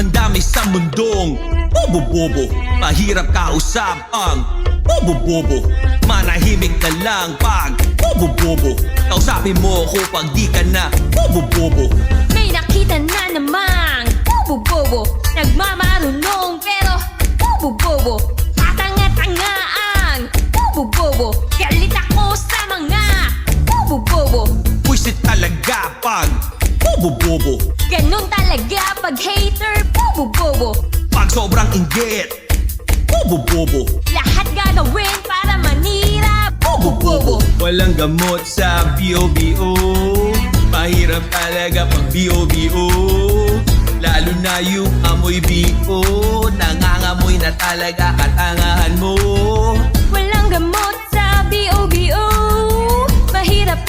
Ang dami sa mundong bobo-bobo, mahirap kausap ang bobo-bobo. Manahimik na lang pag bobo-bobo, kausapin mo ko pag di ka na bobo-bobo. May nakita na namang bobo-bobo, nagmamarunong pero bobo-bobo. Tatanga-tanga ang bobo-bobo, galit ako sa mga bobo-bobo. Pwisit talaga pag bobo-bobo, Ganon talaga pag hater, bobo-bobo. pag sobrang inggit bobo-bobo. Lahat gagawin para manira, bobo-bobo. Walang gamot sa BOBO, mahirap talaga pag BOBO. Lalo na yung amoy BO, nangangamoy na talaga katangahan mo. Walang gamot sa BOBO, mahirap